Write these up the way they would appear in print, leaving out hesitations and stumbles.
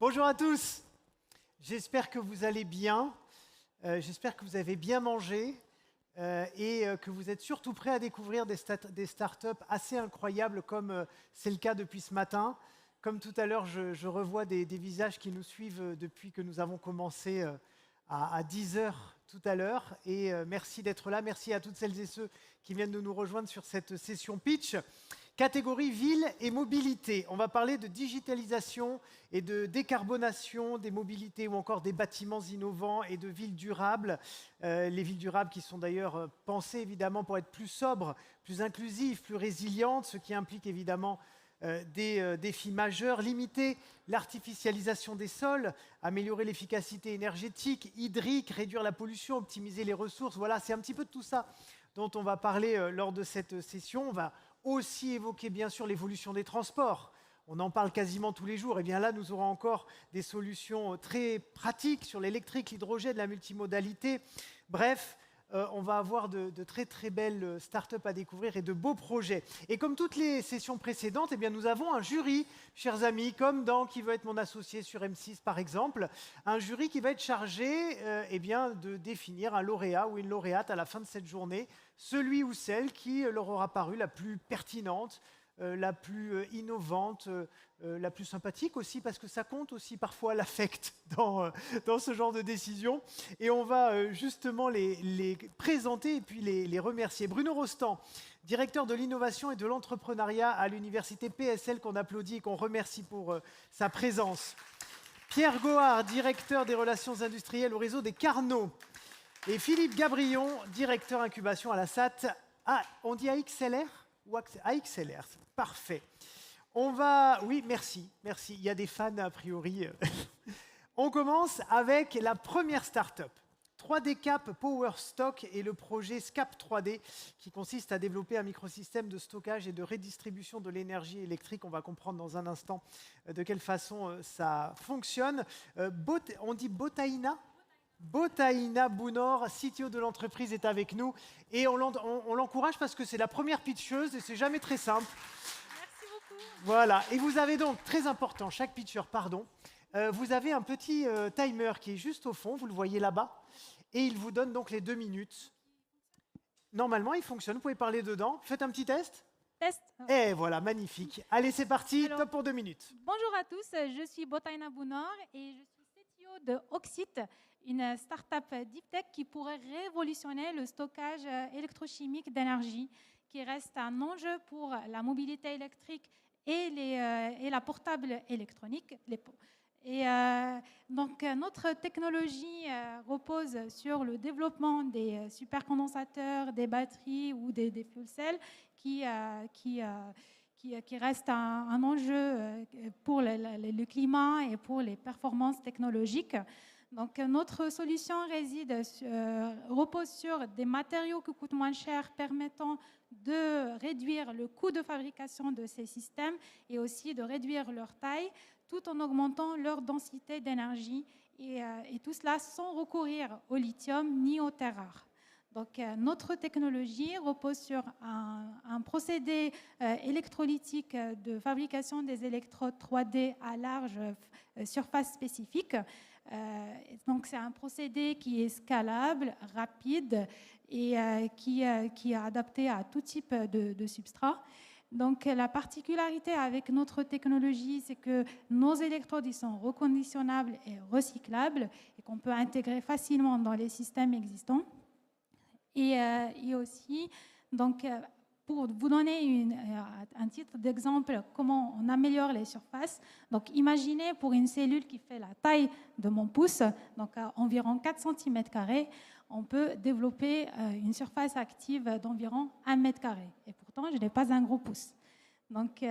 Bonjour à tous, j'espère que vous allez bien, j'espère que vous avez bien mangé et que vous êtes surtout prêts à découvrir des startups assez incroyables comme c'est le cas depuis ce matin. Comme tout à l'heure, je revois des visages qui nous suivent depuis que nous avons commencé à 10 heures tout à l'heure. Et merci d'être là, merci à toutes celles et ceux qui viennent de nous rejoindre sur cette session pitch. Catégorie ville et mobilité. On va parler de digitalisation et de décarbonation des mobilités ou encore des bâtiments innovants et de villes durables. Les villes durables qui sont d'ailleurs pensées évidemment pour être plus sobres, plus inclusives, plus résilientes, ce qui implique évidemment des défis majeurs, limiter l'artificialisation des sols, améliorer l'efficacité énergétique, hydrique, réduire la pollution, optimiser les ressources. Voilà, c'est un petit peu de tout ça dont on va parler lors de cette session. On va aussi évoquer bien sûr l'évolution des transports. On en parle quasiment tous les jours. Et bien là, nous aurons encore des solutions très pratiques sur l'électrique, l'hydrogène, la multimodalité. Bref, on va avoir de très très belles startups à découvrir et de beaux projets. Et comme toutes les sessions précédentes, eh bien, nous avons un jury, chers amis, comme dans Qui veut être mon associé sur M6 par exemple, un jury qui va être chargé eh bien, de définir un lauréat ou une lauréate à la fin de cette journée, celui ou celle qui leur aura paru la plus pertinente, la plus innovante, la plus sympathique aussi, parce que ça compte aussi parfois l'affect dans ce genre de décision. Et on va justement les présenter et puis les remercier. Bruno Rostand, directeur de l'innovation et de l'entrepreneuriat à l'université PSL, qu'on applaudit et qu'on remercie pour sa présence. Pierre Gohard, directeur des relations industrielles au réseau des Carnot. Et Philippe Gabrion, directeur incubation à la SAT. Ah, on dit AXLR ou AXLR, parfait. On va... Oui, merci. Il y a des fans a priori. On commence avec la première start-up. 3D Cap Power Stock et le projet SCAP 3D qui consiste à développer un microsystème de stockage et de redistribution de l'énergie électrique. On va comprendre dans un instant de quelle façon ça fonctionne. On dit Botaina ? Botaina Bounor, CTO de l'entreprise, est avec nous et on l'encourage parce que c'est la première pitcheuse et c'est jamais très simple. Merci beaucoup. Voilà, et vous avez donc, très important, chaque pitcher, pardon, vous avez un petit timer qui est juste au fond, vous le voyez là-bas, et il vous donne donc les 2 minutes. Normalement, il fonctionne, vous pouvez parler dedans. Faites un petit test. Test. Et voilà, magnifique. Allez, c'est parti, Alors, top pour 2 minutes. Bonjour à tous, je suis Botaina Bounor et je suis CTO de Oxit, une start-up deep tech qui pourrait révolutionner le stockage électrochimique d'énergie, qui reste un enjeu pour la mobilité électrique et la portable électronique. Donc, notre technologie repose sur le développement des supercondensateurs, des batteries ou des fuel cells qui reste un enjeu pour le climat et pour les performances technologiques. Donc, notre solution repose sur des matériaux qui coûtent moins cher, permettant de réduire le coût de fabrication de ces systèmes et aussi de réduire leur taille, tout en augmentant leur densité d'énergie, et tout cela sans recourir au lithium ni aux terres rares. Donc, notre technologie repose sur un procédé électrolytique de fabrication des électrodes 3D à large surface spécifique. Donc, c'est un procédé qui est scalable, rapide et qui est adapté à tout type de substrat. Donc, la particularité avec notre technologie, c'est que nos électrodes ils sont reconditionnables et recyclables et qu'on peut intégrer facilement dans les systèmes existants. Et aussi, donc, pour vous donner un titre d'exemple, comment on améliore les surfaces. Donc, imaginez pour une cellule qui fait la taille de mon pouce, donc à environ 4 cm², on peut développer une surface active d'environ 1 m². Et pourtant, je n'ai pas un gros pouce. Donc,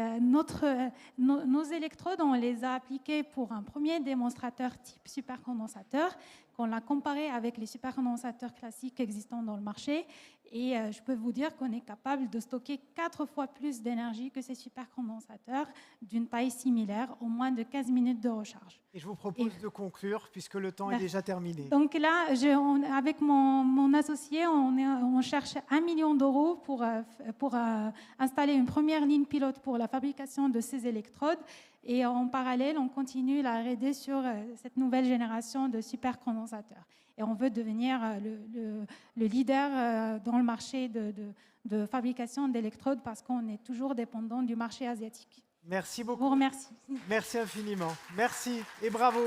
nos électrodes, on les a appliquées pour un premier démonstrateur type supercondensateur, qu'on l'a comparé avec les supercondensateurs classiques existants dans le marché. Et je peux vous dire qu'on est capable de stocker 4 fois plus d'énergie que ces supercondensateurs d'une taille similaire, en moins de 15 minutes de recharge. Et je vous propose de conclure, puisque le temps est déjà terminé. Donc là, avec mon associé, on cherche 1 million d'euros pour installer une première ligne pilote pour la fabrication de ces électrodes. Et en parallèle, on continue la R&D sur cette nouvelle génération de supercondensateurs. Et on veut devenir le leader dans le marché de fabrication d'électrodes parce qu'on est toujours dépendant du marché asiatique. Merci beaucoup. Je vous remercie. Merci infiniment. Merci et bravo.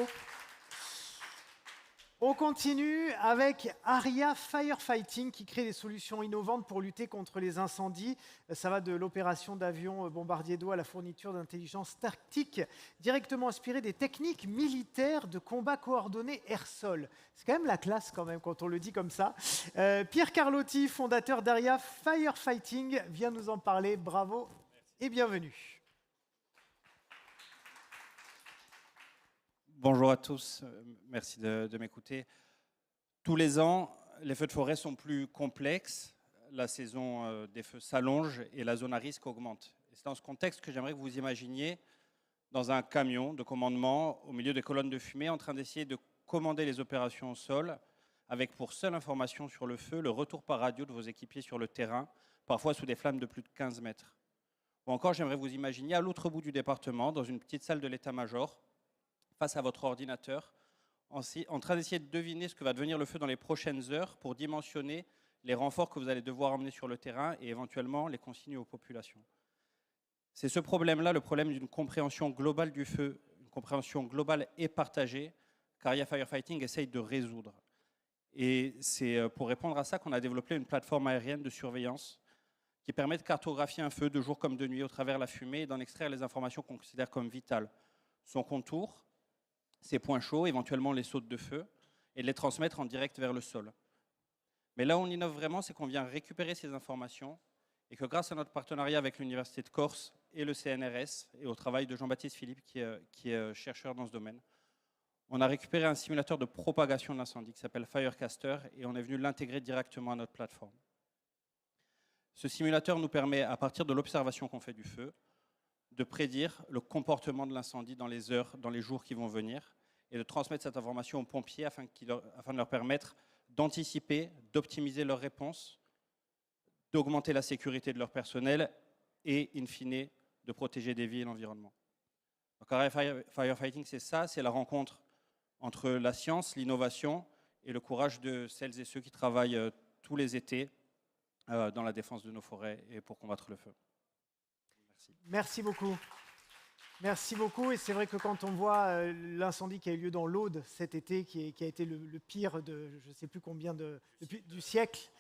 On continue avec Aria Firefighting qui crée des solutions innovantes pour lutter contre les incendies. Ça va de l'opération d'avions bombardiers d'eau à la fourniture d'intelligence tactique directement inspirée des techniques militaires de combat coordonné air-sol. C'est quand même la classe quand même quand on le dit comme ça. Pierre Carlotti, fondateur d'Aria Firefighting, vient nous en parler. Bravo et bienvenue. Bonjour à tous, merci de m'écouter. Tous les ans, les feux de forêt sont plus complexes, la saison des feux s'allonge et la zone à risque augmente. Et c'est dans ce contexte que j'aimerais que vous imaginiez dans un camion de commandement au milieu des colonnes de fumée en train d'essayer de commander les opérations au sol avec pour seule information sur le feu le retour par radio de vos équipiers sur le terrain, parfois sous des flammes de plus de 15 mètres. Ou encore, j'aimerais vous imaginer à l'autre bout du département, dans une petite salle de l'état-major, face à votre ordinateur, en train d'essayer de deviner ce que va devenir le feu dans les prochaines heures pour dimensionner les renforts que vous allez devoir emmener sur le terrain et éventuellement les consigner aux populations. C'est ce problème-là, le problème d'une compréhension globale du feu, une compréhension globale et partagée, qu'Aria Firefighting essaye de résoudre. Et c'est pour répondre à ça qu'on a développé une plateforme aérienne de surveillance qui permet de cartographier un feu de jour comme de nuit au travers de la fumée et d'en extraire les informations qu'on considère comme vitales. Son contour, ses points chauds, éventuellement les sautes de feu, et de les transmettre en direct vers le sol. Mais là où on innove vraiment, c'est qu'on vient récupérer ces informations et que grâce à notre partenariat avec l'Université de Corse et le CNRS, et au travail de Jean-Baptiste Philippe, qui est chercheur dans ce domaine, on a récupéré un simulateur de propagation de l'incendie qui s'appelle Firecaster et on est venu l'intégrer directement à notre plateforme. Ce simulateur nous permet, à partir de l'observation qu'on fait du feu, de prédire le comportement de l'incendie dans les heures, dans les jours qui vont venir, et de transmettre cette information aux pompiers afin de leur permettre d'anticiper, d'optimiser leurs réponses, d'augmenter la sécurité de leur personnel et, in fine, de protéger des vies et l'environnement. Donc, Aria Firefighting, c'est ça, c'est la rencontre entre la science, l'innovation et le courage de celles et ceux qui travaillent tous les étés dans la défense de nos forêts et pour combattre le feu. Merci beaucoup. Merci beaucoup. Et c'est vrai que quand on voit l'incendie qui a eu lieu dans l'Aude cet été, qui a été le pire de je ne sais plus combien du siècle,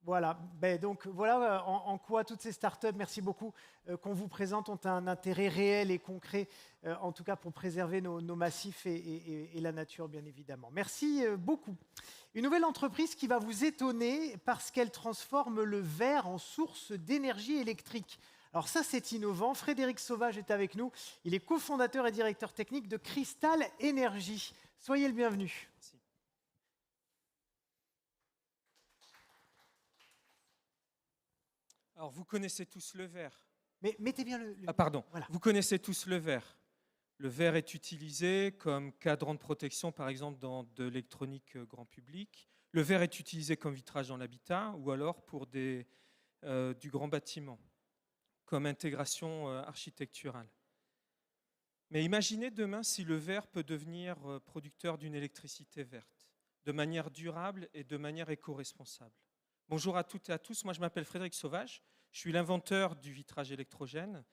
voilà. Donc voilà en quoi toutes ces startups, merci beaucoup, qu'on vous présente ont un intérêt réel et concret, en tout cas pour préserver nos massifs et la nature, bien évidemment. Merci beaucoup. Une nouvelle entreprise qui va vous étonner parce qu'elle transforme le verre en source d'énergie électrique. Alors ça, c'est innovant. Frédéric Sauvage est avec nous. Il est cofondateur et directeur technique de Crystal Energy. Soyez le bienvenu. Merci. Alors, vous connaissez tous le verre. Mais mettez bien le... Ah, pardon. Voilà. Vous connaissez tous le verre. Le verre est utilisé comme cadran de protection, par exemple, dans de l'électronique grand public. Le verre est utilisé comme vitrage dans l'habitat ou alors pour du grand bâtiment, comme intégration architecturale. Mais imaginez demain si le verre peut devenir producteur d'une électricité verte, de manière durable et de manière éco-responsable. Bonjour à toutes et à tous, moi je m'appelle Frédéric Sauvage, je suis l'inventeur du vitrage électrogène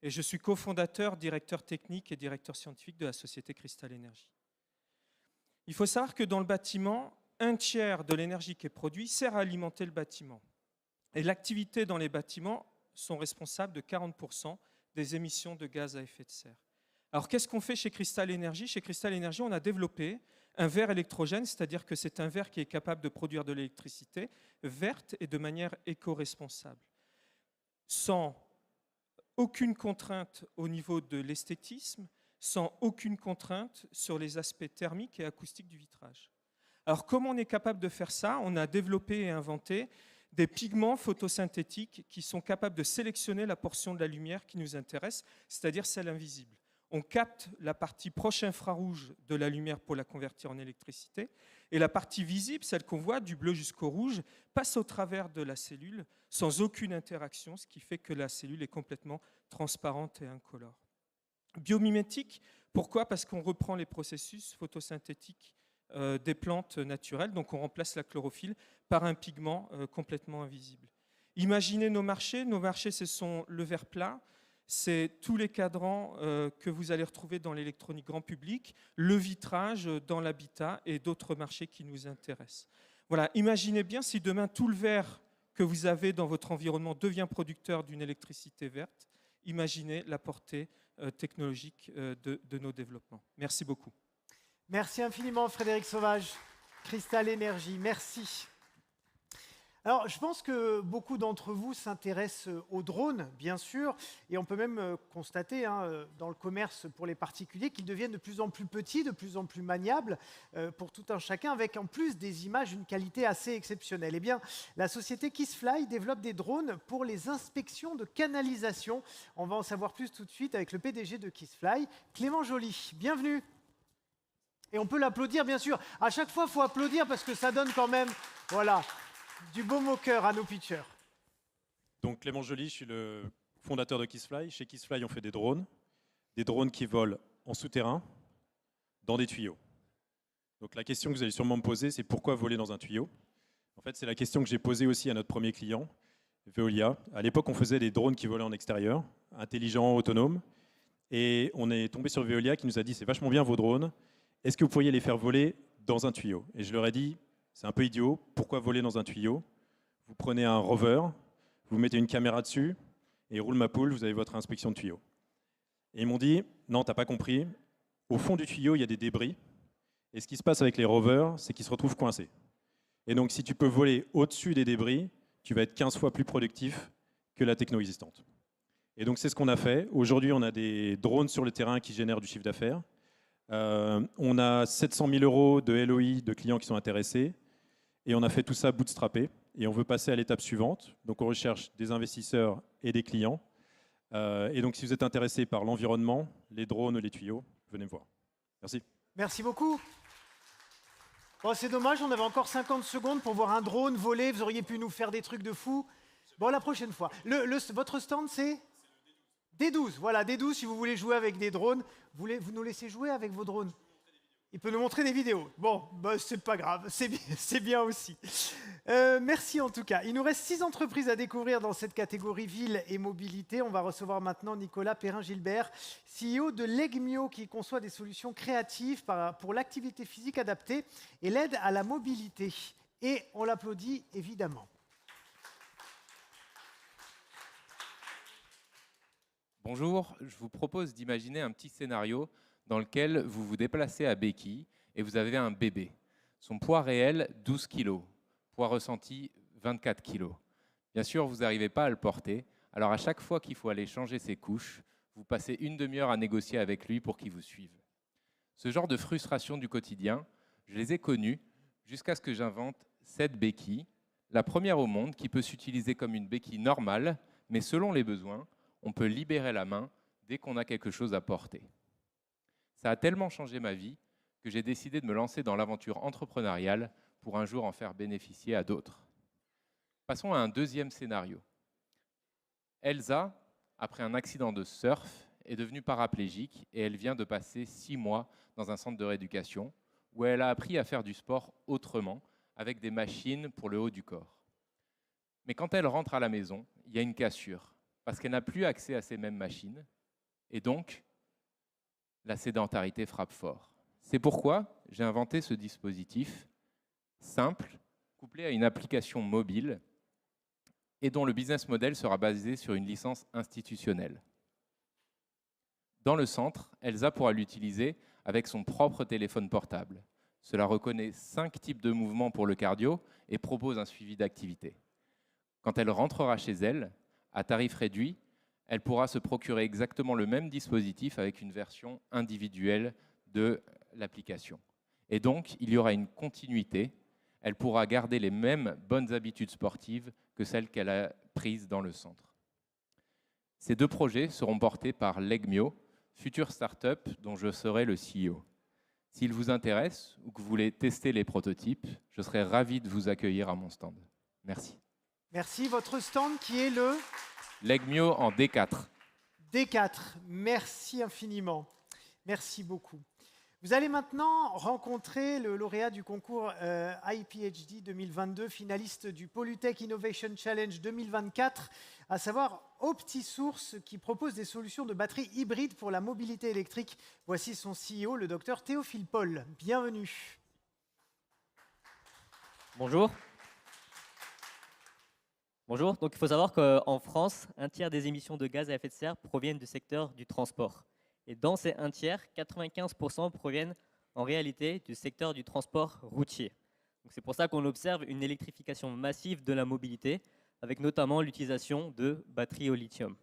et je suis cofondateur, directeur technique et directeur scientifique de la société Crystal Energy. Il faut savoir que dans le bâtiment, 1/3 de l'énergie qui est produite sert à alimenter le bâtiment. Et l'activité dans les bâtiments sont responsables de 40% des émissions de gaz à effet de serre. Alors qu'est-ce qu'on fait chez Crystal Energy ? Chez Crystal Energy, on a développé un verre électrogène, c'est-à-dire que c'est un verre qui est capable de produire de l'électricité verte et de manière éco-responsable, sans aucune contrainte au niveau de l'esthétisme, sans aucune contrainte sur les aspects thermiques et acoustiques du vitrage. Alors comment on est capable de faire ça ? On a développé et inventé des pigments photosynthétiques qui sont capables de sélectionner la portion de la lumière qui nous intéresse, c'est-à-dire celle invisible. On capte la partie proche infrarouge de la lumière pour la convertir en électricité, et la partie visible, celle qu'on voit du bleu jusqu'au rouge, passe au travers de la cellule sans aucune interaction, ce qui fait que la cellule est complètement transparente et incolore. Biomimétique, pourquoi ? Parce qu'on reprend les processus photosynthétiques des plantes naturelles, donc on remplace la chlorophylle par un pigment complètement invisible. Imaginez nos marchés, ce sont le verre plat, c'est tous les cadrans que vous allez retrouver dans l'électronique grand public, le vitrage dans l'habitat et d'autres marchés qui nous intéressent. Voilà, imaginez bien si demain tout le verre que vous avez dans votre environnement devient producteur d'une électricité verte, imaginez la portée technologique de nos développements. Merci beaucoup. Merci infiniment Frédéric Sauvage, Cristal Énergie, merci. Alors, je pense que beaucoup d'entre vous s'intéressent aux drones, bien sûr, et on peut même constater dans le commerce pour les particuliers qu'ils deviennent de plus en plus petits, de plus en plus maniables pour tout un chacun, avec en plus des images d'une qualité assez exceptionnelle. Eh bien, la société KissFly développe des drones pour les inspections de canalisation. On va en savoir plus tout de suite avec le PDG de KissFly, Clément Joly. Bienvenue. Et on peut l'applaudir, bien sûr. À chaque fois, il faut applaudir parce que ça donne quand même, voilà, du baume au cœur à nos pitchers. Donc Clément Joly, je suis le fondateur de KissFly. Chez KissFly, on fait des drones qui volent en souterrain, dans des tuyaux. Donc la question que vous allez sûrement me poser, c'est pourquoi voler dans un tuyau ? En fait, c'est la question que j'ai posée aussi à notre premier client, Veolia. À l'époque, on faisait des drones qui volaient en extérieur, intelligents, autonomes. Et on est tombé sur Veolia qui nous a dit « c'est vachement bien vos drones, est-ce que vous pourriez les faire voler dans un tuyau ?» Et je leur ai dit « c'est un peu idiot, pourquoi voler dans un tuyau ? Vous prenez un rover, vous mettez une caméra dessus, et roule ma poule, vous avez votre inspection de tuyau. » Et ils m'ont dit « non, t'as pas compris, au fond du tuyau, il y a des débris, et ce qui se passe avec les rovers, c'est qu'ils se retrouvent coincés. Et donc si tu peux voler au-dessus des débris, tu vas être 15 fois plus productif que la techno existante. » Et donc c'est ce qu'on a fait. Aujourd'hui, on a des drones sur le terrain qui génèrent du chiffre d'affaires. On a 700 000 € de LOI de clients qui sont intéressés et on a fait tout ça bootstrappé et on veut passer à l'étape suivante. Donc on recherche des investisseurs et des clients. Et donc si vous êtes intéressé par l'environnement, les drones, les tuyaux, venez me voir. Merci. Merci beaucoup. Bon, c'est dommage, on avait encore 50 secondes pour voir un drone voler. Vous auriez pu nous faire des trucs de fou. Bon, la prochaine fois. Votre stand, c'est D12. Voilà, D12, si vous voulez jouer avec des drones. Vous nous laissez jouer avec vos drones ? Il peut nous montrer des vidéos. Bon, bah, c'est pas grave, c'est bien aussi. Merci en tout cas. Il nous reste 6 entreprises à découvrir dans cette catégorie ville et mobilité. On va recevoir maintenant Nicolas Perrin-Gilbert, CEO de Legmio, qui conçoit des solutions créatives pour l'activité physique adaptée et l'aide à la mobilité. Et on l'applaudit évidemment. Bonjour, je vous propose d'imaginer un petit scénario dans lequel vous vous déplacez à béquille et vous avez un bébé. Son poids réel, 12 kg. Poids ressenti, 24 kg. Bien sûr, vous n'arrivez pas à le porter. Alors à chaque fois qu'il faut aller changer ses couches, vous passez une demi-heure à négocier avec lui pour qu'il vous suive. Ce genre de frustration du quotidien, je les ai connues jusqu'à ce que j'invente cette béquille, la première au monde qui peut s'utiliser comme une béquille normale, mais selon les besoins, on peut libérer la main dès qu'on a quelque chose à porter. Ça a tellement changé ma vie que j'ai décidé de me lancer dans l'aventure entrepreneuriale pour un jour en faire bénéficier à d'autres. Passons à un deuxième scénario. Elsa, après un accident de surf, est devenue paraplégique et elle vient de passer 6 mois dans un centre de rééducation où elle a appris à faire du sport autrement, avec des machines pour le haut du corps. Mais quand elle rentre à la maison, il y a une cassure, parce qu'elle n'a plus accès à ces mêmes machines, et donc la sédentarité frappe fort. C'est pourquoi j'ai inventé ce dispositif simple, couplé à une application mobile, et dont le business model sera basé sur une licence institutionnelle. Dans le centre, Elsa pourra l'utiliser avec son propre téléphone portable. Cela reconnaît 5 types de mouvements pour le cardio et propose un suivi d'activité. Quand elle rentrera chez elle, à tarif réduit, elle pourra se procurer exactement le même dispositif avec une version individuelle de l'application. Et donc, il y aura une continuité elle pourra garder les mêmes bonnes habitudes sportives que celles qu'elle a prises dans le centre. Ces 2 projets seront portés par Legmio, future start-up dont je serai le CEO. S'il vous intéresse ou que vous voulez tester les prototypes, je serai ravi de vous accueillir à mon stand. Merci. Merci. Votre stand qui est le Legmio en D4. D4. Merci infiniment. Merci beaucoup. Vous allez maintenant rencontrer le lauréat du concours iPhD 2022, finaliste du Polytech Innovation Challenge 2024, à savoir OptiSource, qui propose des solutions de batterie hybride pour la mobilité électrique. Voici son CEO, le docteur Théophile Paul. Bienvenue. Bonjour. Bonjour. Donc, il faut savoir qu'en France, 1/3 des émissions de gaz à effet de serre proviennent du secteur du transport. Et dans ces 1/3, 95% proviennent en réalité du secteur du transport routier. C'est pour ça qu'on observe une électrification massive de la mobilité, avec notamment l'utilisation de batteries au lithium.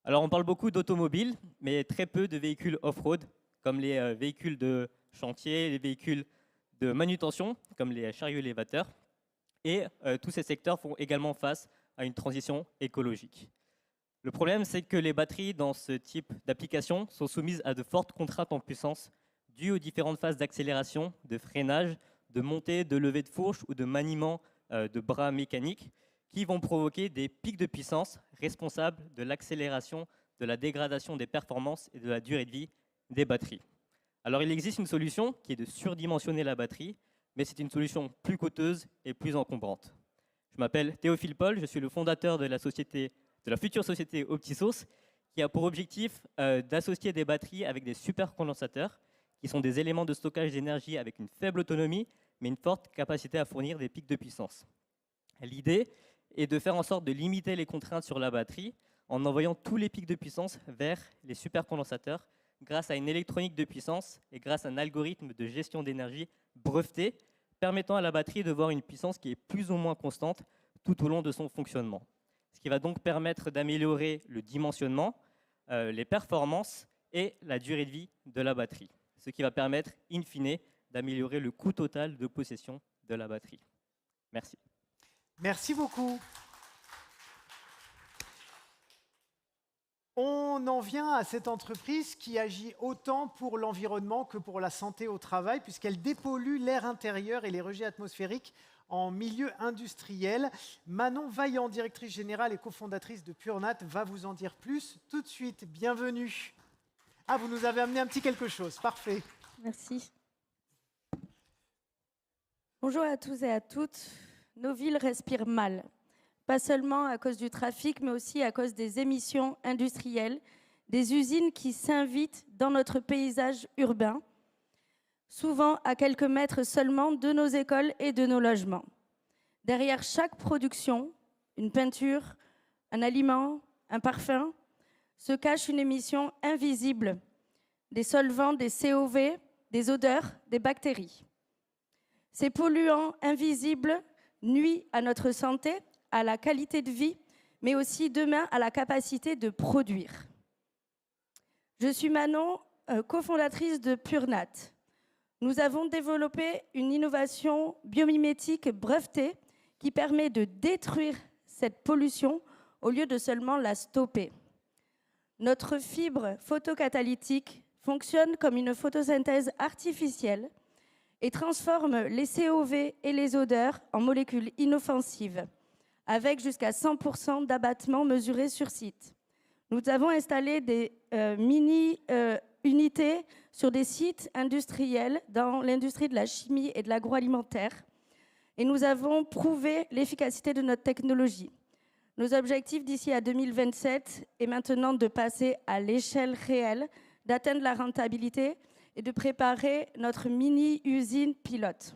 Alors on parle beaucoup d'automobiles, mais très peu de véhicules off-road, comme les véhicules de chantier, les véhicules de manutention, comme les chariots élévateurs. Et tous ces secteurs font également face à une transition écologique. Le problème, c'est que les batteries dans ce type d'application sont soumises à de fortes contraintes en puissance dues aux différentes phases d'accélération, de freinage, de montée, de levée de fourche ou de maniement de bras mécaniques qui vont provoquer des pics de puissance responsables de l'accélération, de la dégradation des performances et de la durée de vie des batteries. Alors il existe une solution qui est de surdimensionner la batterie, mais c'est une solution plus coûteuse et plus encombrante. Je m'appelle Théophile Paul, je suis le fondateur de la future société OptiSource, qui a pour objectif d'associer des batteries avec des supercondensateurs, qui sont des éléments de stockage d'énergie avec une faible autonomie, mais une forte capacité à fournir des pics de puissance. L'idée est de faire en sorte de limiter les contraintes sur la batterie en envoyant tous les pics de puissance vers les supercondensateurs grâce à une électronique de puissance et grâce à un algorithme de gestion d'énergie breveté, permettant à la batterie de voir une puissance qui est plus ou moins constante tout au long de son fonctionnement. Ce qui va donc permettre d'améliorer le dimensionnement, les performances et la durée de vie de la batterie. Ce qui va permettre, in fine, d'améliorer le coût total de possession de la batterie. Merci. Merci beaucoup. On en vient à cette entreprise qui agit autant pour l'environnement que pour la santé au travail, puisqu'elle dépollue l'air intérieur et les rejets atmosphériques en milieu industriel. Manon Vaillant, directrice générale et cofondatrice de PureNat, va vous en dire plus tout de suite. Bienvenue. Ah, vous nous avez amené un petit quelque chose. Parfait. Merci. Bonjour à tous et à toutes. Nos villes respirent mal. Pas seulement à cause du trafic, mais aussi à cause des émissions industrielles, des usines qui s'invitent dans notre paysage urbain, souvent à quelques mètres seulement de nos écoles et de nos logements. Derrière chaque production, une peinture, un aliment, un parfum, se cache une émission invisible, des solvants, des COV, des odeurs, des bactéries. Ces polluants invisibles nuisent à notre santé, à la qualité de vie, mais aussi demain à la capacité de produire. Je suis Manon, cofondatrice de PureNat. Nous avons développé une innovation biomimétique brevetée qui permet de détruire cette pollution au lieu de seulement la stopper. Notre fibre photocatalytique fonctionne comme une photosynthèse artificielle et transforme les COV et les odeurs en molécules inoffensives, avec jusqu'à 100% d'abattement mesuré sur site. Nous avons installé des mini-unités sur des sites industriels dans l'industrie de la chimie et de l'agroalimentaire, et nous avons prouvé l'efficacité de notre technologie. Nos objectifs d'ici à 2027 est maintenant de passer à l'échelle réelle, d'atteindre la rentabilité et de préparer notre mini-usine pilote.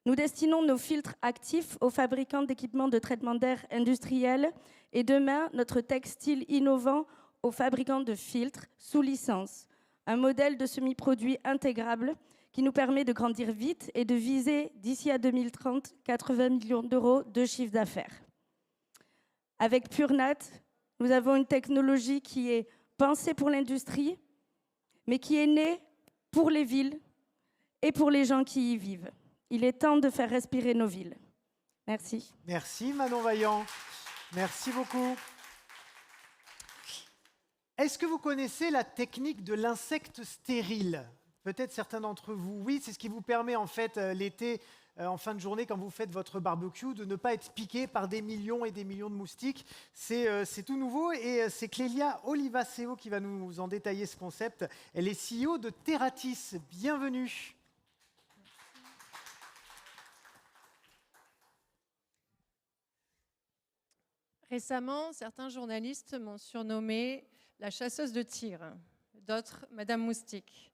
Nous destinons nos filtres actifs aux fabricants d'équipements de traitement d'air industriels et demain, notre textile innovant aux fabricants de filtres sous licence. Un modèle de semi-produit intégrable qui nous permet de grandir vite et de viser d'ici à 2030 80 millions d'euros de chiffre d'affaires. Avec PureNat, nous avons une technologie qui est pensée pour l'industrie, mais qui est née pour les villes et pour les gens qui y vivent. Il est temps de faire respirer nos villes. Merci. Merci Manon Vaillant. Merci beaucoup. Est-ce que vous connaissez la technique de l'insecte stérile? Peut-être certains d'entre vous, oui, c'est ce qui vous permet en fait l'été, en fin de journée, quand vous faites votre barbecue, de ne pas être piqué par des millions et des millions de moustiques. C'est tout nouveau et c'est Clélia Olivaceo qui va nous en détailler ce concept. Elle est CEO de Terratis. Bienvenue. Récemment, certains journalistes m'ont surnommée la chasseuse de tigres, d'autres Madame Moustique.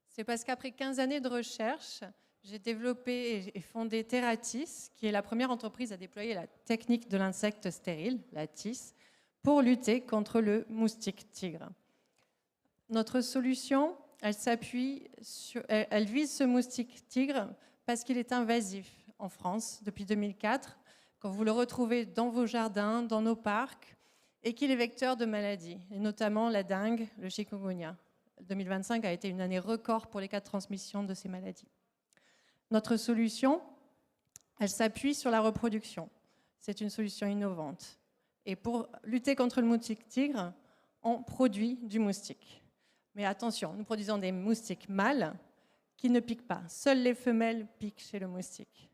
C'est parce qu'après 15 années de recherche, j'ai développé et fondé Terratis, qui est la première entreprise à déployer la technique de l'insecte stérile, la TIS, pour lutter contre le moustique tigre. Notre solution, elle vise ce moustique tigre parce qu'il est invasif en France depuis 2004, quand vous le retrouvez dans vos jardins, dans nos parcs, et qu'il est vecteur de maladies, et notamment la dengue, le chikungunya. 2025 a été une année record pour les cas de transmission de ces maladies. Notre solution, elle s'appuie sur la reproduction. C'est une solution innovante. Et pour lutter contre le moustique tigre, on produit du moustique. Mais attention, nous produisons des moustiques mâles qui ne piquent pas. Seules les femelles piquent chez le moustique.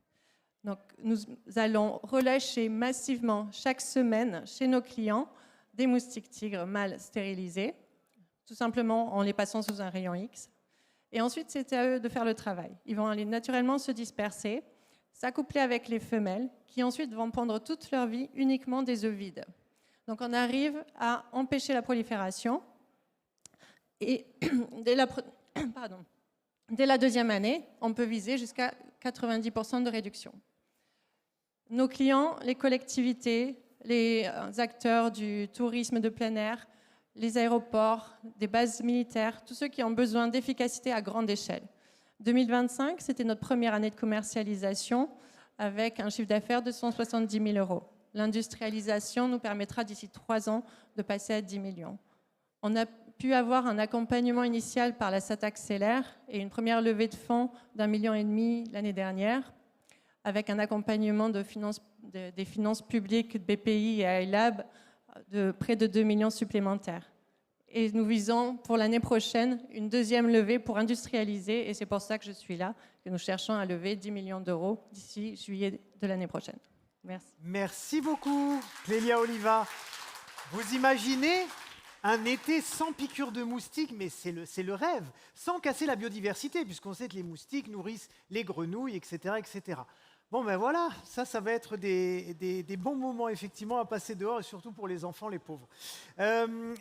Donc, nous allons relâcher massivement chaque semaine chez nos clients des moustiques tigres mâles stérilisés, tout simplement en les passant sous un rayon X. Et ensuite, c'est à eux de faire le travail. Ils vont aller naturellement se disperser, s'accoupler avec les femelles, qui ensuite vont pondre toute leur vie uniquement des œufs vides. Donc, on arrive à empêcher la prolifération. Et dès la deuxième année, on peut viser jusqu'à 90% de réduction. Nos clients, les collectivités, les acteurs du tourisme de plein air, les aéroports, des bases militaires, tous ceux qui ont besoin d'efficacité à grande échelle. 2025, c'était notre première année de commercialisation avec un chiffre d'affaires de 170 000 euros. L'industrialisation nous permettra d'ici 3 ans de passer à 10 millions. On a pu avoir un accompagnement initial par la SAT Accélère et une première levée de fonds d'1,5 million l'année dernière, avec un accompagnement des finances publiques de BPI et iLab de près de 2 millions supplémentaires. Et nous visons pour l'année prochaine une deuxième levée pour industrialiser, et c'est pour ça que je suis là, que nous cherchons à lever 10 millions d'euros d'ici juillet de l'année prochaine. Merci. Merci beaucoup, Clélia Oliva. Vous imaginez un été sans piqûres de moustiques, mais c'est le rêve, sans casser la biodiversité, puisqu'on sait que les moustiques nourrissent les grenouilles, etc., etc. Bon, ben voilà, ça va être des bons moments, effectivement, à passer dehors, et surtout pour les enfants, les pauvres.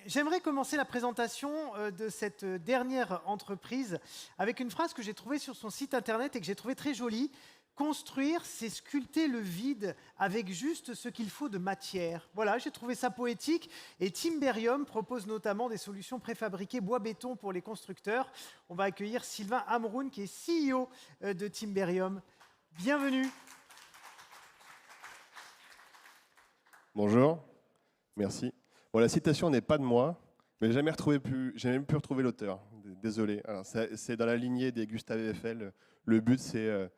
J'aimerais commencer la présentation de cette dernière entreprise avec une phrase que j'ai trouvée sur son site internet et que j'ai trouvée très jolie. Construire, c'est sculpter le vide avec juste ce qu'il faut de matière. Voilà, j'ai trouvé ça poétique. Et Timberium propose notamment des solutions préfabriquées bois-béton pour les constructeurs. On va accueillir Sylvain Amroun, qui est CEO de Timberium. Bienvenue. Bonjour, merci. Bon, la citation n'est pas de moi, mais j'ai jamais pu retrouver l'auteur. Désolé. Alors, c'est dans la lignée des Gustave Eiffel. Le but, c'est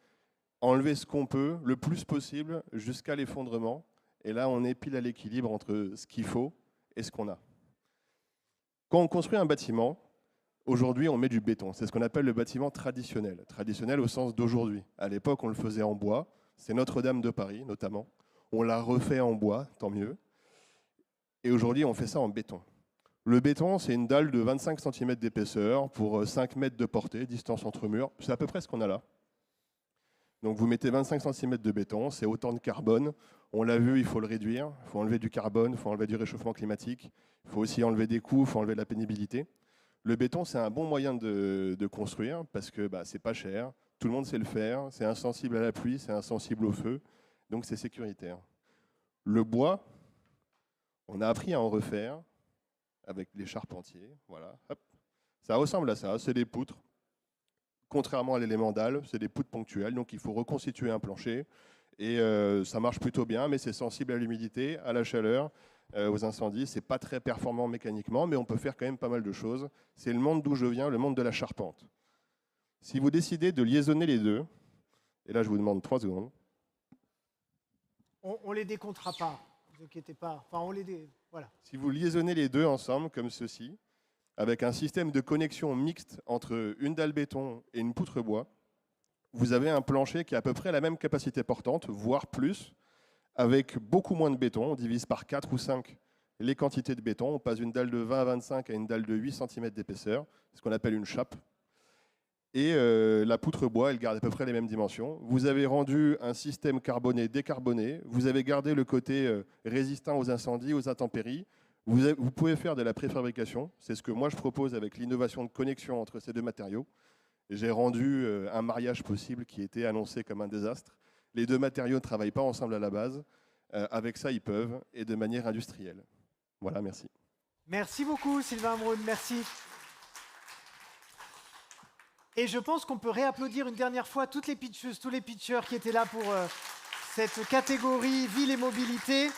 enlever ce qu'on peut, le plus possible, jusqu'à l'effondrement. Et là, on est pile à l'équilibre entre ce qu'il faut et ce qu'on a. Quand on construit un bâtiment, aujourd'hui, on met du béton. C'est ce qu'on appelle le bâtiment traditionnel. Traditionnel au sens d'aujourd'hui. À l'époque, on le faisait en bois. C'est Notre-Dame de Paris, notamment. On l'a refait en bois, tant mieux. Et aujourd'hui, on fait ça en béton. Le béton, c'est une dalle de 25 cm d'épaisseur pour 5 mètres de portée, distance entre murs. C'est à peu près ce qu'on a là. Donc vous mettez 25 cm de béton, c'est autant de carbone. On l'a vu, il faut le réduire. Il faut enlever du carbone, il faut enlever du réchauffement climatique. Il faut aussi enlever des coûts, il faut enlever de la pénibilité. Le béton, c'est un bon moyen de construire parce que c'est pas cher, tout le monde sait le faire, c'est insensible à la pluie, c'est insensible au feu, donc c'est sécuritaire. Le bois, on a appris à en refaire avec les charpentiers. Voilà. Hop. Ça ressemble à ça, c'est des poutres. Contrairement à l'élément dalle, c'est des poutres ponctuelles, donc il faut reconstituer un plancher. Et ça marche plutôt bien, mais c'est sensible à l'humidité, à la chaleur, aux incendies. C'est pas très performant mécaniquement, mais on peut faire quand même pas mal de choses. C'est le monde d'où je viens, le monde de la charpente. Si vous décidez de liaisonner les deux, Et là, je vous demande 3 secondes. On ne les décomptera pas, ne vous inquiétez pas. Enfin, voilà. Si vous liaisonnez les deux ensemble, comme ceci, avec un système de connexion mixte entre une dalle béton et une poutre bois, vous avez un plancher qui a à peu près la même capacité portante, voire plus, avec beaucoup moins de béton. On divise par 4 ou 5 les quantités de béton. On passe d'une dalle de 20 à 25 à une dalle de 8 cm d'épaisseur, ce qu'on appelle une chape. Et la poutre bois, elle garde à peu près les mêmes dimensions. Vous avez rendu un système carboné décarboné. Vous avez gardé le côté résistant aux incendies, aux intempéries. Vous pouvez faire de la préfabrication. C'est ce que moi je propose avec l'innovation de connexion entre ces deux matériaux. J'ai rendu un mariage possible qui était annoncé comme un désastre. Les deux matériaux ne travaillent pas ensemble à la base. Avec ça, ils peuvent, et de manière industrielle. Voilà, merci. Merci beaucoup, Sylvain Braun, merci. Et je pense qu'on peut réapplaudir une dernière fois toutes les pitcheuses, tous les pitchers qui étaient là pour cette catégorie ville et mobilité.